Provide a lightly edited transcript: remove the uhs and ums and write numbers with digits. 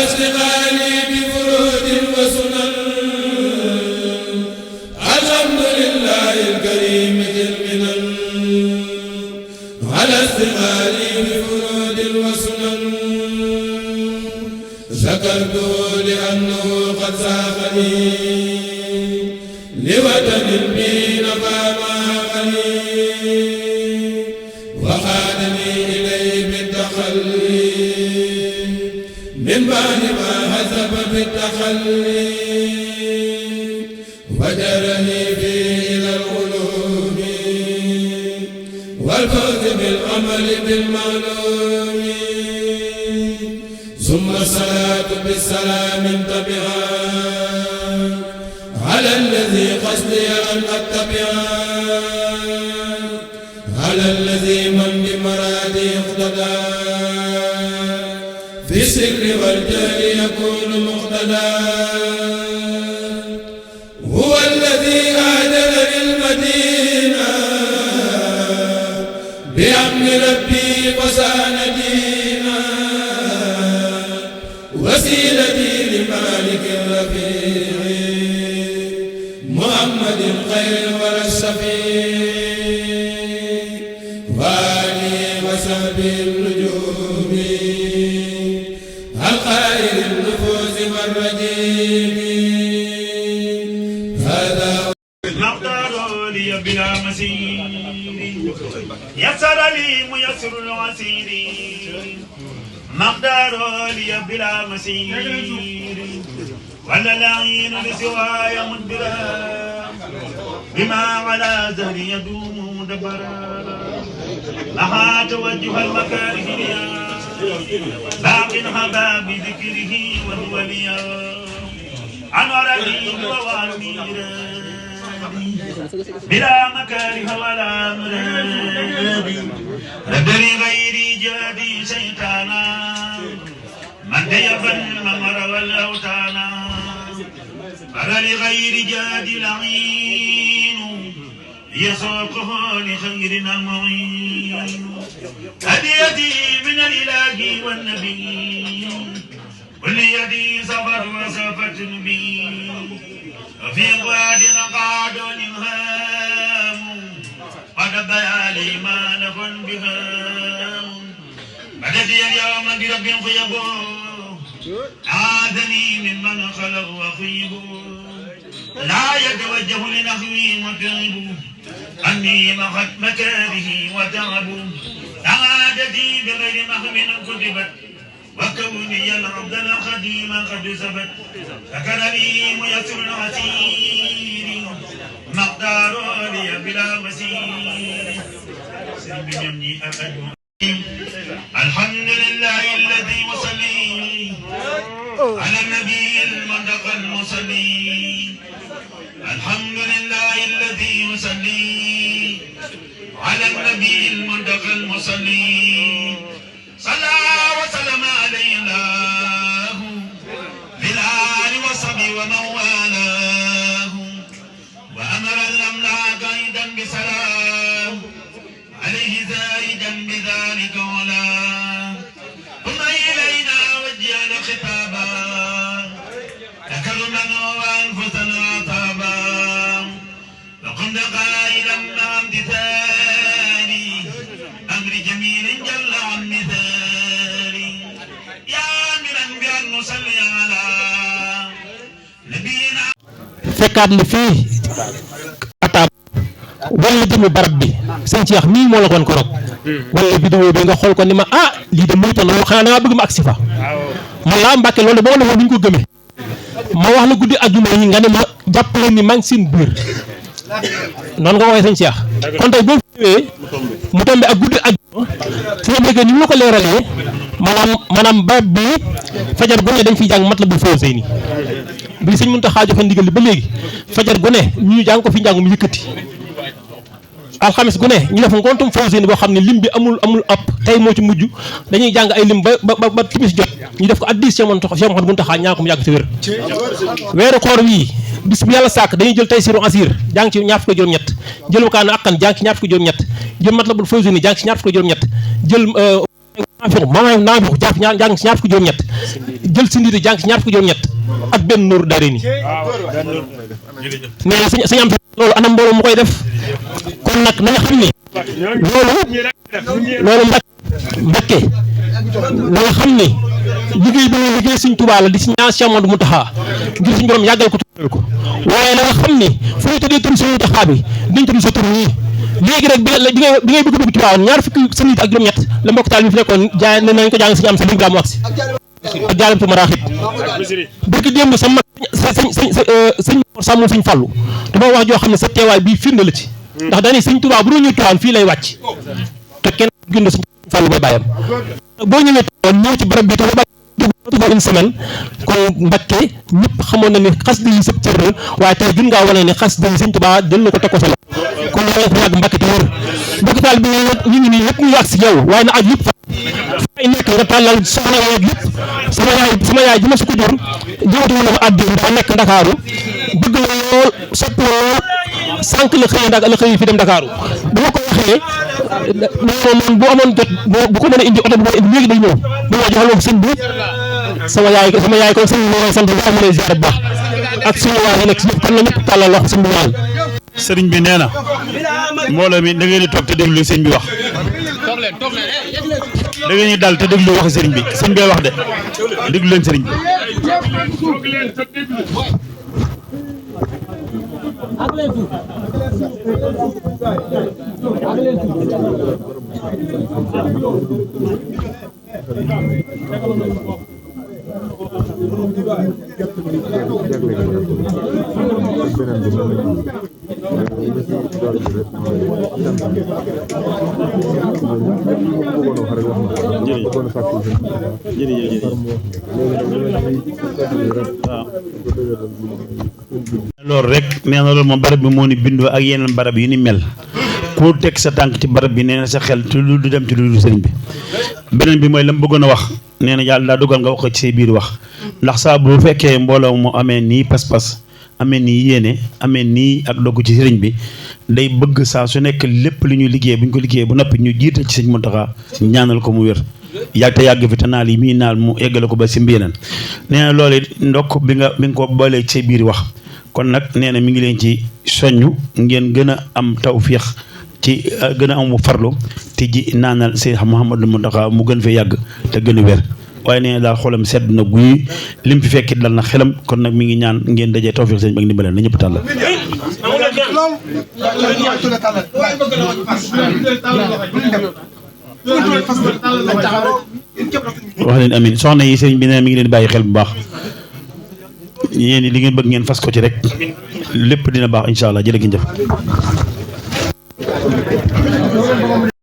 استغالي بفروض وسنن الحمد لله الكريم ذي المنن على استغالي بفروض وسنن شكرته لأنه قد ساقني لوطن بي نفى ما غني وقادني إليه بالتخلي من بعد ما هزم بالتخلي وجرني فيه إلى العلوم والفوز بالعمل بالمعلوم ثم الصلاة بالسلام تبعا على الذي قصدي أن أتبعا على الذي من بمرادي اقتدى في السر والجهل يكون مقتدى هو الذي أهدل للمدينة بأمن ربي وسان دينا وسيلتي لمالك الرفيع محمد خير الورى الشفيع وآله وصحبه النجوم الخير النفوس والرجيم هذا مقدار لي بلا مسير يسر لي ميسر العسير مقدار لي بلا مسير ولا العين لسواي مدبرا بما على زهري يدوم دبرا لها توجه المكاره ليا باق هبا بذكره والوليا أنور لي وواميرا بلا مكاره ولا مراد ردني غيري جادي شيطانا من يفن الممر والأوتانا بل لغير جادي العين يسوقه لخيرنا معين هديتي من الإله والنبي كل يدي صبر وصفت بي وفي غاد قعد الإمهام قد بيالي ما نكن بهام بدت اليوم برب خيبو عاذني ممن خلق وخيب لا يتوجه لنحوي متعب أني مخت مكاره وتعب عادتي بغير محو كتبت وكوني العبد الخديم قد ثبت ذكر لي ميسر العسير مقدار لي بلا مسير سلم يمني أبد الحمد لله الذي وصلي على النبي المنتقى المصلي الحمد لله الذي وصلي على النبي المنتقى المصلي صلى وسلم عليه الله بالآل وصحبه ومن والاه وأمر الأملاك أيضا بسلام عليه زائدا بذلك ولا ثم إلينا وجه الخطابا تكرما وأنفسنا عطابا وقمت قائلا مع امتثالي أمر جميل جل عن مثالي يا أمرا بأن نصلي على نبينا fekkaat li fii ataab wala jëmi barab bi sëñ Cheikh mii moo la ko woon ko rog wala vidéo bi nga xool ko ni ma ah lii de muy toll xanaa da ngaa bëgg ma agsi fa man laa Mbàkke loolu boo defoon ni ñu ko gëmee ma wax la guddi ajjuma yi nga ne ma jàppale ni maa ngi seen biir noonu nga ko waxee sëñ Cheikh kon tey boo fi ñëwee mu tombe ak guddi ajjuma fu ma déggee ni mu la ko leeralee maanaam barab bi fajar gu ne dañ fiy jàng Matlabul Fawzayni bi sëñ Muntaxa joxe ndigal li ba léegi fajar gu ne ñu jàng ko fi njàngum yëkkati alxamis gu ne ñu def ngontum Fawzayni boo xam ne lim bi amul app tey moo ci mujj dañuy jàng ay lim ba timis jot ñu def ko addi Cheikh Mouhamadou Mountakha ñaan ko mu yàgg ci wér weeru koor wii bis bu yàlla sàkk dañuy jël Taysiru Asir jàng ci ñaar fukk juróom-ñett jël Wakaana Akkan jàng ci ñaar fukk juróom-ñett jël Matlabul Fawzayni jàng ci ñaar fukk juróom-ñett jël naafiq jàng ci ñaar fukk juróom-ñett jël si ndiir jàng ci ñaar fukki juróom-ñett ak benn nóoru daare ni nee na sëñ am loolu anam mbooloo mu koy def kon nag na nga xam ni loolu Mbakke na nga xam ni liggéey bi nga liggéey Sëñ Tuubaa la di si ñaan Cheikh Amadou Mountakha ngir suñu borom yàggal ko tuddal ko waaye na nga xam ni fu ñu tuddee tur Sëñ Mountakha bi dañ tudd sa tur nii léegi rek bi ngay bëgg dugg Tiwaawan ñaar fukki sëñ ak juróom-ñett la mbokk taal bi fi nekkoon jaay nañ ko jàng suñu am sa liggéey mu agsi ak jaalam tu maraaxib bëgg démb sa mag sëñ Mor Sàmm Sëñ Fallu dama wax joo xam ne sa teewaay bii firnde la ci ndax dañuy Sëñ Tuubaa bu doon ñëw Tiwaawan fii lay wàcc te kenn gënd Sëñ Fallu bay bàyyam boo ñëwee Tiwaawan ñëw ci barab bi te ba une semaine kon Mbakke ñëpp xamoon na ni xasida yi sëb cër la waaye tey jun ngaa wane ne xasida yi Sëñ Tuubaa jël na ko teg ko sa la kon loolu dafa yàgg Mbakke te wër mbokk taal bi ñu ngi nii yëpp ñu yàgg si yow waaye na aj yëpp fay nekk nga tàllal soxna yeeg yëpp sama yaay ji ma su ko jur jëwatu woon na ma àddi dafa nekk Ndakaaru bëgg la lool sopp la lool sànq la xëy fi dem Ndakaaru bu ma ko waxee man bu amoon jot bu ko mën a indi oto bu ma indi léegi day ñëw bu ma joxal moom sëñ bi sama yaay ko sëñ bi moo sant bu amulee ziar bu baax ak suñu waa yi nekk si ñëpp kon na ñëpp tàllal loxo sëñ bi waal sëriñ bi nee na mbooloo mi da ngeen di toog te déglu sëñ bi wax da ngeen di dal te déglu wax sëriñ bi sëñ bi wax de déglu leen sëriñ bi. loolu rek nee na loolu moom barab bi moo ni bindoo ak yeneen barab yu ni mel ku teg sa tànk ci barab bi nee na sa xel du dem ci lu sëriñ bi. beneen bi mooy la mu bëggoon a wax nee na yàlla daa dogal nga wax ko ci say biir wax ndax saa bu fekkee mbooloo mu amee nii pas-pas amee nii yéene amee nii ak dogg ci sëriñ bi day bëgg saa su nekk lépp lu ñuy liggéey bu ñu ko liggéey bu noppi ñu jiital ci sëñ Mountakha ñaanal ko mu wér yàgg fi te naal yi muy naal mu eggale ko ba si mbiyeenan nee na loolu ndokk bi nga ko boolee ci say biir wax kon nag nee na mi ngi leen ci soññ ngeen gën a am tawfiix ci gën a am farlu te ji naanal Seex Mouhamadou Mountakha mu gën fee yàgg te gën a wér waaye nee na daal xolam sedd na guy lim fi fekk dal na xelam kon nag mi ngi ñaan ngeen dajee tawfiix sëñ bi ak ndimbaleen na ñëpp tàllal wax leen amin soxna yi sëriñ bi nee mi ngi leen bàyyi xel bu baax yéen li ngeen bëgg ngeen fas ko ci rek lépp dina baax incha allah jërë ngeen jëf